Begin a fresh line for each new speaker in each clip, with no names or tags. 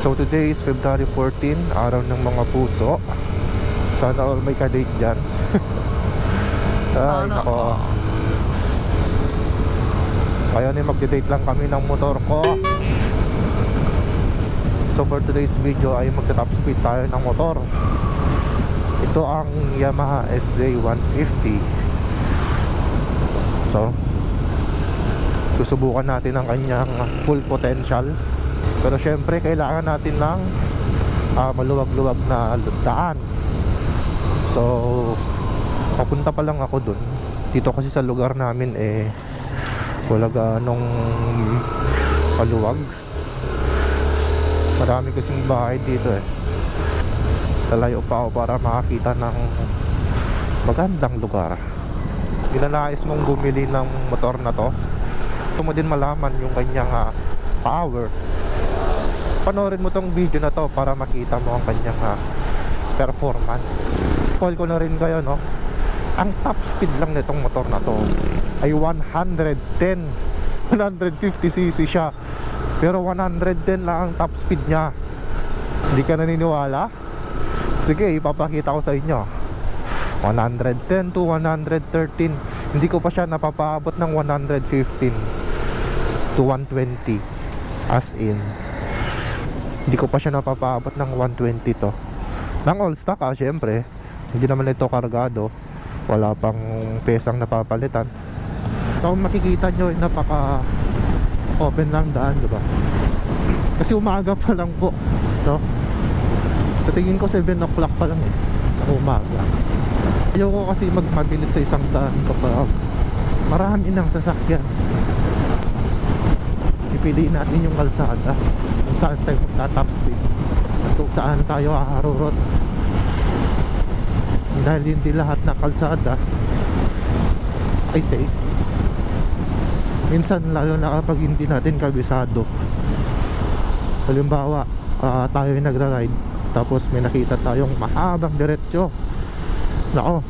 So today is February 14, araw ng mga puso. Sana all may ka-date dyan. Ay, nako. Ngayon ay magde-date lang kami ng motor ko. So for today's video ay magta-top speed tayo ng motor. Ito ang Yamaha SJ150. So susubukan natin ang kanyang full potential. Pero syempre kailangan natin ng maluwag-luwag na daan. So papunta pa lang ako dun. Dito kasi sa lugar namin wala ganong maluwag. Marami kasing bahay dito Lalayo pa ako para makakita ng magandang lugar. Ginanais mong bumili ng motor na to. Gusto mo din malaman yung kanyang power. Panoorin mo tong video na to para makita mo ang kanyang performance. Call ko na rin kayo, no? Ang top speed lang nitong motor na to ay 150cc siya. Pero 110 lang ang top speed niya. Hindi ka naniniwala? Sige, ipapakita ko sa inyo. 110 to 113. Hindi ko pa siya napapaabot ng 115 to 120. As in, hindi ko pa siya napapaabot ng 120 to. Nang all stock syempre. Hindi naman ito kargado. Wala pang pesang napapalitan. So kung makikita nyo, napaka open lang daan, diba? Kasi umaga pa lang po, no? Sa tingin ko 7 o'clock pa lang ng umaga. Ayoko kasi magmabilis sa isang daan kapag marami ng sasakyan. Pipiliin natin yung kalsada kung saan tayo magta-top speed at kung saan tayo haharurot. Dahil hindi lahat na kalsada ay safe. Minsan lalo na kapag hindi natin kabisado. Halimbawa tayo yung nagra-ride, tapos may nakita tayong mahabang diretsyo. Nako,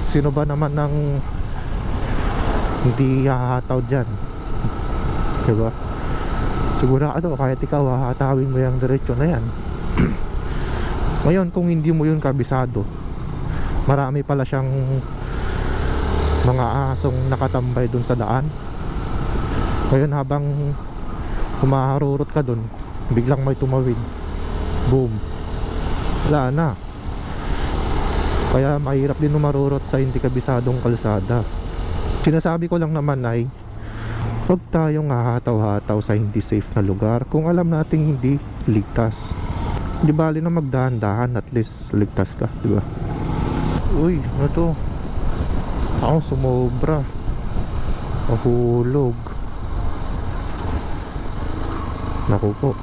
sino ba naman ng hindi hahataw dyan? Diba? Sigurado kahit ikaw hahatawin mo yung diretsyo na yan. Ngayon kung hindi mo yun kabisado, marami pala siyang mga asong nakatambay dun sa daan. Ngayon habang humaharurot ka dun, biglang may tumawid, boom, wala na. Kaya mahirap din umarurot sa hindi kabisadong kalsada. Sinasabi ko lang naman ay huwag tayong hahataw-hataw sa hindi safe na lugar kung alam nating hindi ligtas. Di bali na magdahan-dahan, at least ligtas ka, di ba? Uy, ano to? Ako sumobra. Mahulog. Naku po.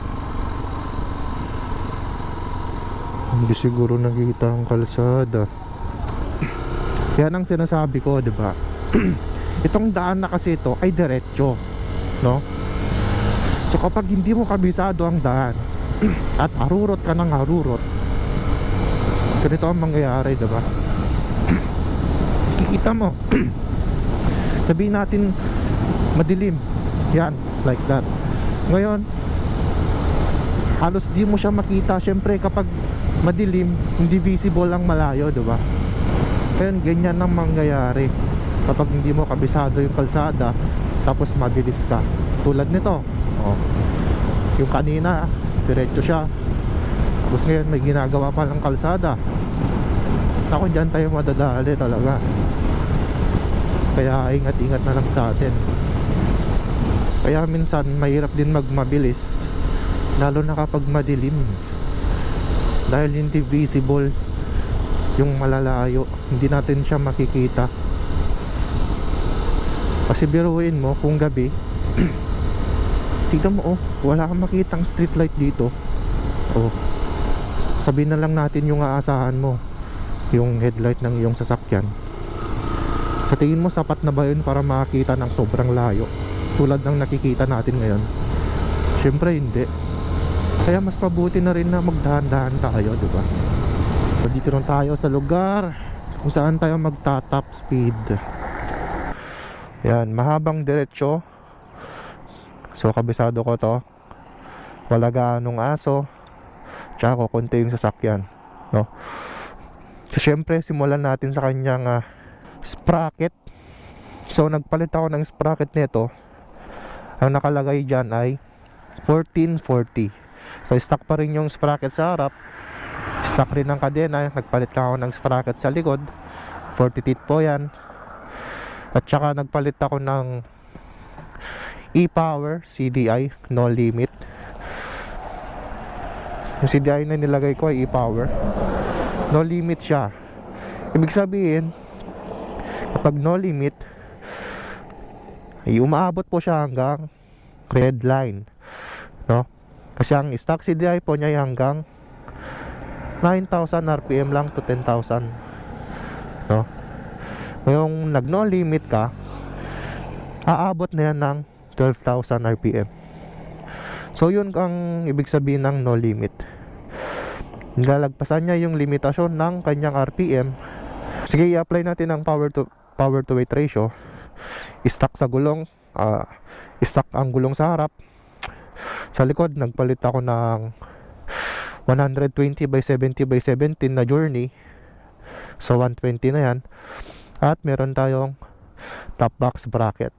Hindi siguro nakita ang kalsada. Yan ang sinasabi ko, diba? Itong daan na kasi ito ay diretsyo, no? So kapag hindi mo kabisado ang daan at harurot ka ng harurot, ganito ang mangyayari, diba? Kikita mo sabihin natin madilim, yan, like that. Ngayon halos di mo siya makita. Syempre kapag madilim, hindi visible ang malayo, diba? Ngayon ganyan ang mangyayari kapag hindi mo kabisado yung kalsada tapos mabilis ka. Tulad nito, yung kanina diretso siya, tapos ngayon may ginagawa pa ng kalsada. Ako, dyan tayo madadali talaga. Kaya ingat-ingat na lang sa atin. Kaya minsan mahirap din magmabilis, lalo na kapag madilim, dahil hindi visible yung malalayo, hindi natin siya makikita. Kasi biruin mo kung gabi, tignan mo, wala kang makitang street light dito. Sabihin na lang natin yung aasahan mo, yung headlight ng iyong sasakyan. Sa tingin mo sapat na ba yun para makakita ng sobrang layo tulad ng nakikita natin ngayon? Syempre hindi. Kaya mas mabuti na rin na magdahan-dahan tayo, diba? So, dito na tayo sa lugar kung saan tayo magta-top speed. Yan, mahabang diretsyo. So kabisado ko to. Wala gaanong aso. tsaka kukunti yung sasakyan, no? So syempre simulan natin sa kanyang sprocket. So nagpalit ako ng sprocket nito. Ang nakalagay dyan ay 1440. So stock pa rin yung sprocket sa harap, stock rin ang kadena. Nagpalit lang ako ng sprocket sa likod, 40 teeth po yan. At saka nagpalit ako ng e-power CDI no limit. Yung CDI na nilagay ko ay e-power no limit siya. Ibig sabihin, kapag no limit ay umaabot po siya hanggang red line, no? Kasi ang stock CDI po niya ay hanggang 9,000 RPM lang to 10,000, no? Ngayong nag no limit ka, aabot na yan ng 12,000 RPM. So yun ang ibig sabihin ng no limit. Nilalagpasan niya yung limitasyon ng kanyang RPM. Sige, i-apply natin ang power to weight ratio. Stock sa gulong, stock ang gulong sa harap. Sa likod nagpalit ako ng 120 by 70 by 17 na journey. So 120 na yan. At meron tayong top box bracket.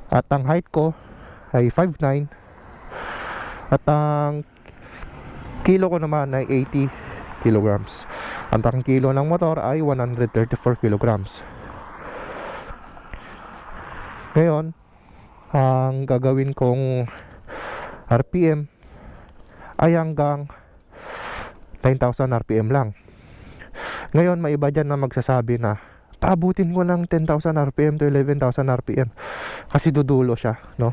At ang height ko ay 5'9", at ang kilo ko naman ay 80 kilograms. At ang kilo ng motor ay 134 kilograms. Ngayon, ang gagawin kong RPM ay hanggang 9,000 RPM lang. Ngayon, may iba dyan na magsasabi na paabutin ko ng 10,000 RPM to 11,000 RPM kasi dudulo siya, no?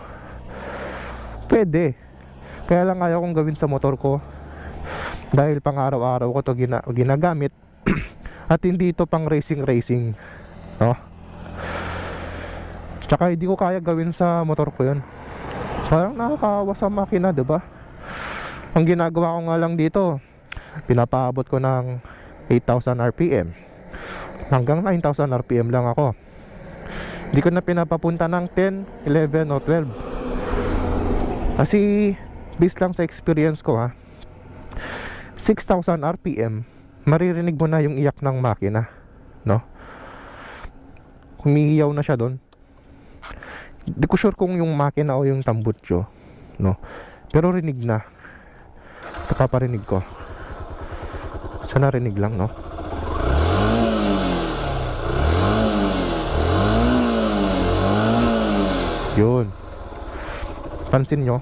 Pwede. Kaya lang ayaw kong gawin sa motor ko dahil pang araw-araw ko to ginagamit at hindi ito pang racing, no? Tsaka hindi ko kaya gawin sa motor ko yun. Parang nakakawa sa makina, diba? Ang ginagawa ko nga lang dito, pinapaabot ko ng 8,000 RPM hanggang 9,000 RPM lang ako. Hindi ko na pinapapunta ng 10, 11 o 12. Kasi based lang sa experience ko, 6,000 RPM maririnig mo na yung iyak ng makina, no? Humihiyaw na siya doon. Di ko sure kung yung makina o yung tambutso, no? Pero rinig na. Napaparinig ko. Sana rinig lang, no? Yun. Pansin nyo,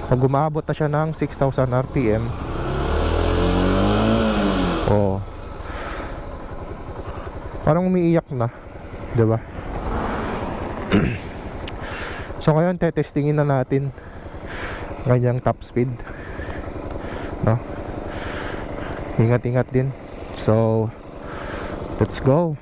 pag umabot na siya ng 6,000 RPM, oh, parang umiiyak na, diba? So ngayon, tetestingin na natin ganyang top speed, no? Ingat-ingat din. So, let's go.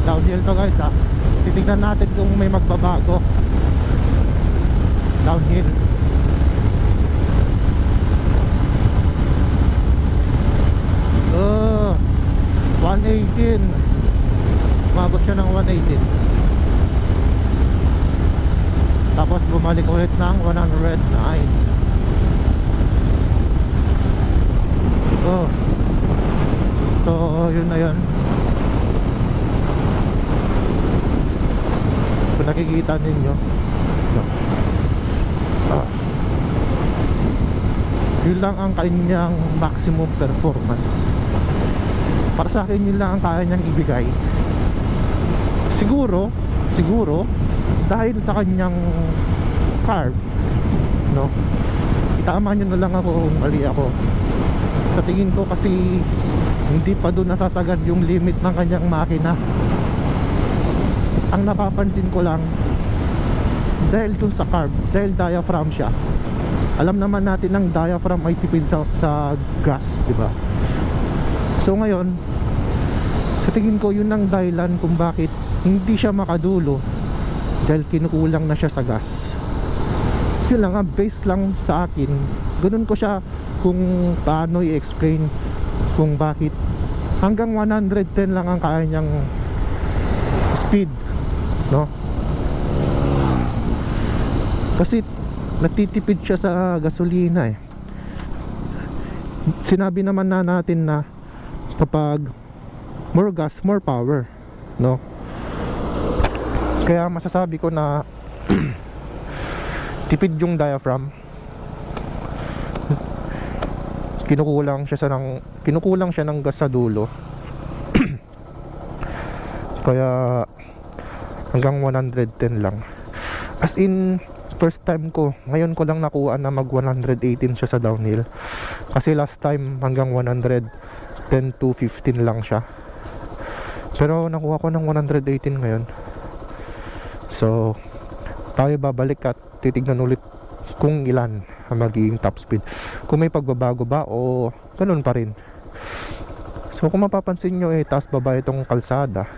Downhill to guys, titignan natin kung may magbabago. Downhill. Oh, 118. Umabot siya ng 118. Tapos bumalik ulit ng 109. Oh. So yun na yun. Kung nakikita ninyo, no. Yun lang ang kanyang maximum performance. Para sa akin yun lang ang kaya niyang ibigay. Siguro dahil sa kanyang carb, no, itama nyo na lang ako kung mali ako. Sa tingin ko kasi hindi pa doon nasasagad yung limit ng kanyang makina. Ang napapansin ko lang, dahil dun sa carb, dahil diaphragm siya, alam naman natin ang diaphragm ay tipid sa gas, diba? So ngayon, sa tingin ko yun ang dahilan kung bakit hindi siya makadulo, dahil kinukulang na siya sa gas. Yun lang, base lang sa akin. Ganun ko siya kung paano i-explain kung bakit hanggang 110 lang ang kaya niyang speed, no? Kasi nagtitipid siya sa gasolina eh. Sinabi naman na natin na kapag more gas, more power, no? Kaya masasabi ko na tipid yung diaphragm. Kinukulang siya ng gas sa dulo. Kaya hanggang 110 lang. As in, first time ko, ngayon ko lang nakuha na mag 118 siya sa downhill. Kasi last time hanggang 110 to 15 lang siya. Pero nakuha ko ng 118 ngayon. So tayo babalik at titignan ulit kung ilan ang magiging top speed, kung may pagbabago ba o ganun pa rin. So kung mapapansin nyo taas baba itong kalsada,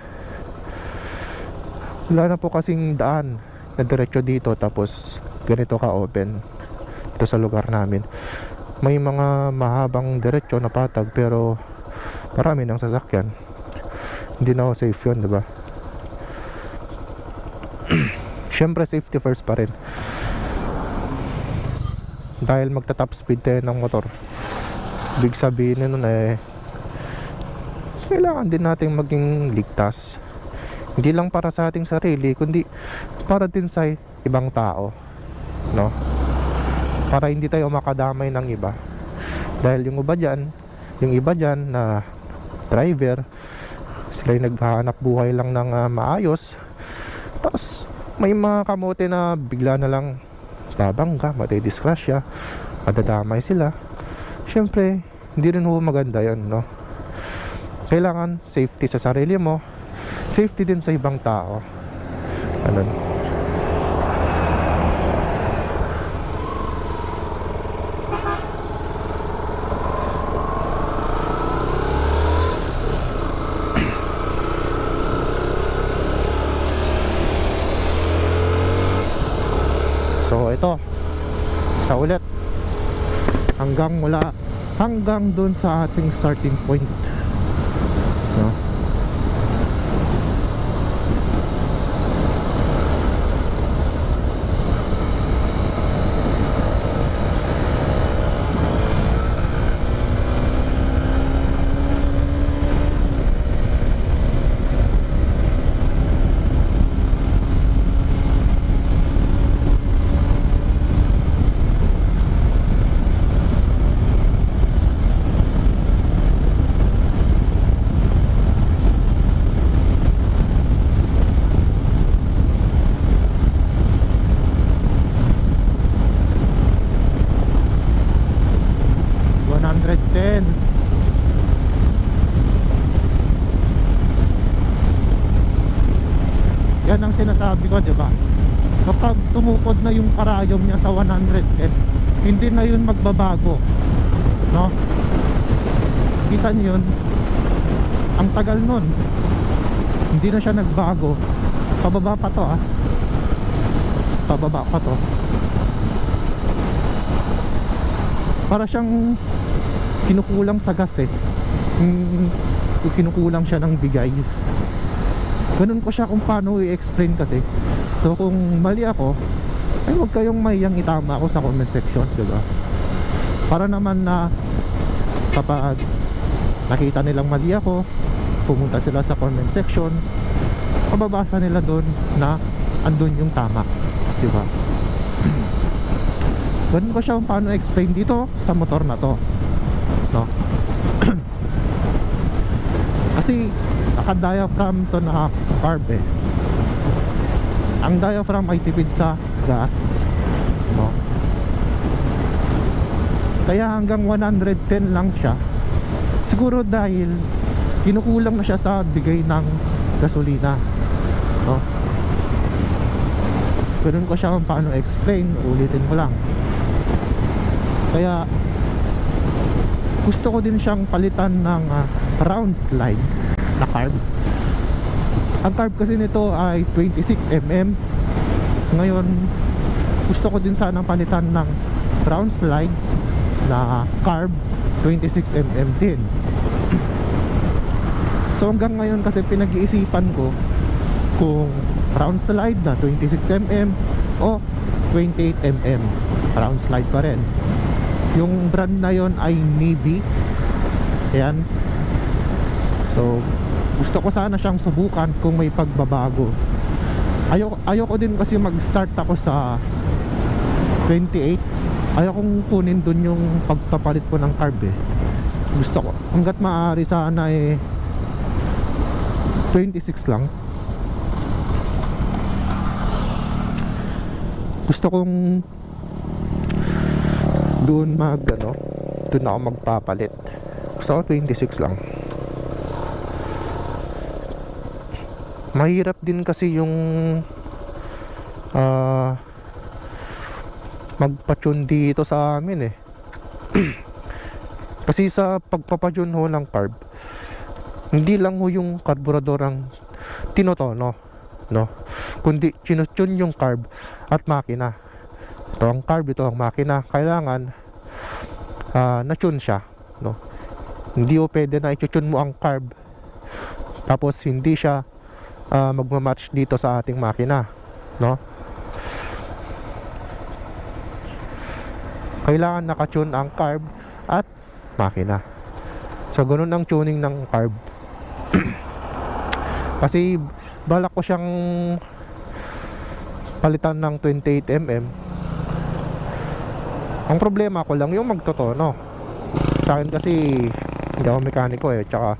wala na po kasing daan na diretso dito, tapos ganito ka open ito sa lugar namin. May mga mahabang diretso na patag pero marami ng sasakyan. Hindi na safe yun, diba? Syempre safety first pa rin, dahil magta-top speed tayo ng motor. Big sabihin nun kailangan din natin maging ligtas. Hindi lang para sa ating sarili, kundi para din sa ibang tao, no? Para hindi tayo makadamay ng iba. Dahil yung iba dyan na driver, sila yung naghahanap buhay lang ng maayos. Tapos may mga kamote na bigla na lang babangga, matidisgrasya, madadamay sila. Syempre hindi rin maganda yun, no? Kailangan safety sa sarili mo, safety din sa ibang tao. Ganun. So ito, isa ulit hanggang dun sa ating starting point, no? Yan ang sinasabi ko, diba? Kapag tumukod na yung karayom niya sa 110, hindi na yun magbabago, no? Kita niyo yun? Ang tagal nun, hindi na siya nagbago. Pababa pa to, pababa pa to. Para siyang kinukulang sa gas kinukulang siya ng bigay. Ganun ko siya kung paano i-explain kasi. So kung mali ako, ay huwag kayong mayang itama ako sa comment section, diba? Para naman na kapag nakita nilang mali ako, pumunta sila sa comment section, mababasa nila doon na andun yung tama, diba? Ganun ko siya kung paano explain dito sa motor na to, no? Kasi naka-diaphragm to na carb eh. Ang diaphragm ay tipid sa gas, no? Kaya hanggang 110 lang siya. Siguro dahil kinukulang na siya sa bigay ng gasolina, no? Ganun ko siya kung paano explain, ulitin ko lang. Kaya gusto ko din siyang palitan ng round slide na carb. Ang carb kasi nito ay 26mm. Ngayon gusto ko din sanang palitan ng round slide na carb 26mm din. So hanggang ngayon kasi pinag-iisipan ko kung round slide na 26mm o 28mm. Round slide pa rin. Yung brand na yon ay Navy. Ayan. So gusto ko sana siyang subukan kung may pagbabago. Ayoko din kasi mag-start ako sa 28. Ayokong kunin dun yung pagpapalit ko ng carb eh. Gusto ko hanggat maaari sana eh 26 lang. Gusto kong doon doon ako magpapalit. Gusto ko 26 lang. Mahirap din kasi yung magpa-tune dito sa amin eh. Kasi sa pagpapa-tune ho ng carb, hindi lang ho yung karburador ang tinotono, no? Kundi tune yung carb at makina. Ito ang carb, ito ang makina. Kailangan na-tune siya, no? Hindi ho pwede na i-tune mo ang carb tapos hindi siya magmamatch dito sa ating makina, no? Kailangan naka-tune ang carb at makina. So ganun ang tuning ng carb. Kasi balak ko siyang palitan ng 28mm. Ang problema ko lang yung magtotono. Sa akin kasi hindi ako mekaniko eh, tsaka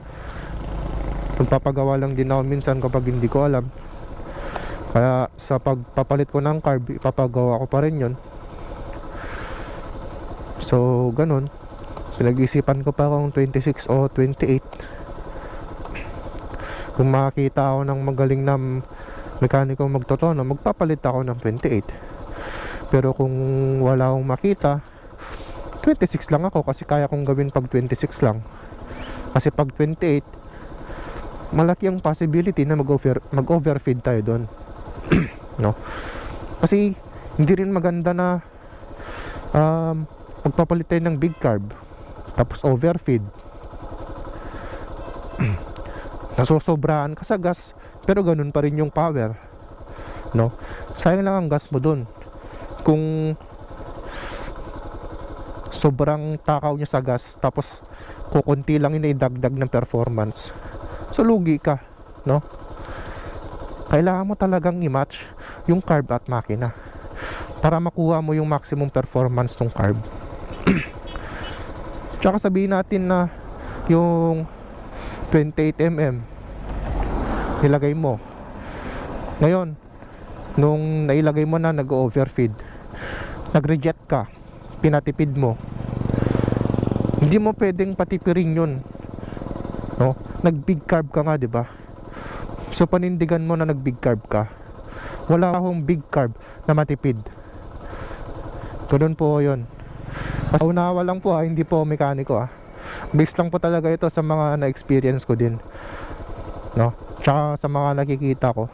magpapagawa lang din ako minsan kapag hindi ko alam. Kaya sa pagpapalit ko ng carb, ipapagawa ko pa rin yun. So ganun, pinag-isipan ko pa kung 26 o 28. Kung makakita ako ng magaling na mekaniko magtotono, magpapalit ako ng 28. Pero kung wala akong makita, 26 lang ako kasi kaya kong gawin pag 26 lang. Kasi pag 28, malaki ang possibility na mag-overfeed tayo doon. No? Kasi hindi rin maganda na magpapalit tayo ng big carb tapos overfeed. Nasosobrahan ka sa gas pero ganun pa rin yung power, no? Sayang lang ang gas mo dun kung sobrang takaw niya sa gas tapos kukunti lang inaidagdag ng performance. So lugi ka, no? Kailangan mo talagang i-match yung carb at makina para makuha mo yung maximum performance ng carb. Tsaka sabihin natin na yung 28mm nilagay mo. Ngayon, nung nailagay mo na, nag-overfeed, nag-reject ka, pinatipid mo, hindi mo pwedeng patipirin yun, no? Nag-big carb ka nga, diba? So panindigan mo na nag-big carb ka. Wala akong big carb na matipid. Ganun po yun. Unawa lang po hindi po mekaniko based lang po talaga ito sa mga na-experience ko din, no? Tsaka sa mga nakikita ko.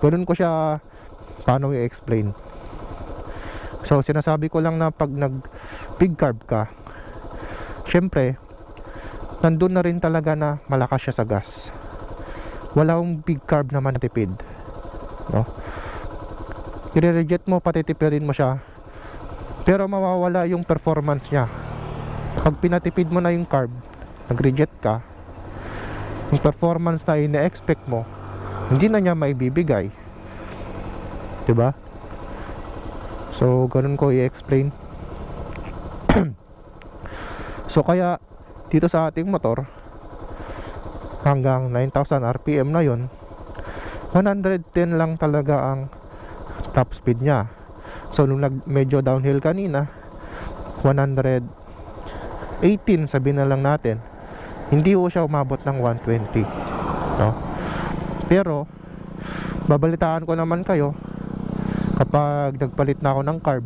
Ganun ko siya paano i-explain. So sinasabi ko lang na pag nag-big carb ka, syempre nandun na rin talaga na malakas siya sa gas. Wala akong big carb na matipid, no? i-reject mo, patitipirin mo siya, pero mawawala yung performance niya. Pag pinatipid mo na yung carb, nag-reject ka, yung performance na ina-expect mo, hindi na niya maibibigay, diba? So ganun ko i-explain. So kaya dito sa ating motor, hanggang 9,000 RPM na yon, 110 lang talaga ang top speed niya. So nung medyo downhill kanina, 118 sabihin na lang natin, hindi ko siya umabot ng 120, no? Pero babalitaan ko naman kayo kapag nagpalit na ako ng carb,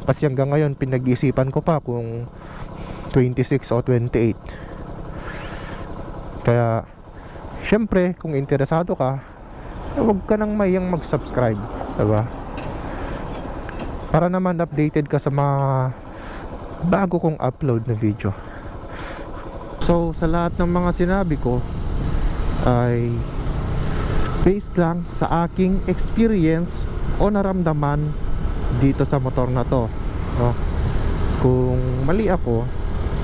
kasi hanggang ngayon pinag-iisipan ko pa kung 26 o 28. Kaya syempre kung interesado ka, huwag ka nang mayang mag-subscribe, diba? Para naman updated ka sa mga bago kong upload na video. So sa lahat ng mga sinabi ko ay based lang sa aking experience o naramdaman dito sa motor na to, no? Kung mali ako,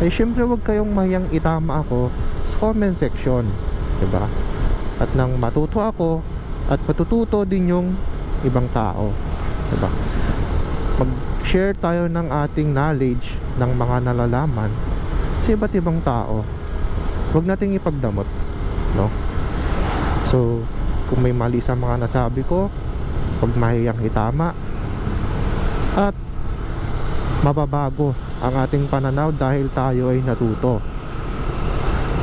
ay syempre huwag kayong mayang itama ako sa comment section, diba? At nang matuto ako at matututo din yung ibang tao, diba? Mag-share tayo ng ating knowledge, ng mga nalalaman sa iba't ibang tao. Huwag nating ipagdamot, no? So kung may mali sa mga nasabi ko, huwag mahiyang itama, at mababago ang ating pananaw dahil tayo ay natuto.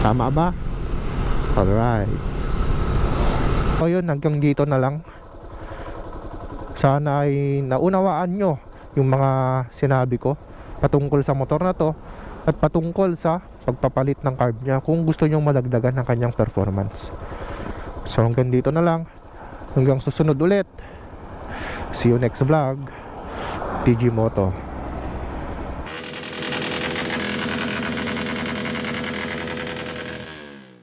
Tama ba? Alright. O yun, hanggang dito na lang. Sana ay naunawaan nyo yung mga sinabi ko patungkol sa motor na to, at patungkol sa pagpapalit ng carb niya kung gusto nyo madagdagan ng kanyang performance. So hanggang dito na lang. Hanggang susunod ulit. See you next vlog. TG Moto.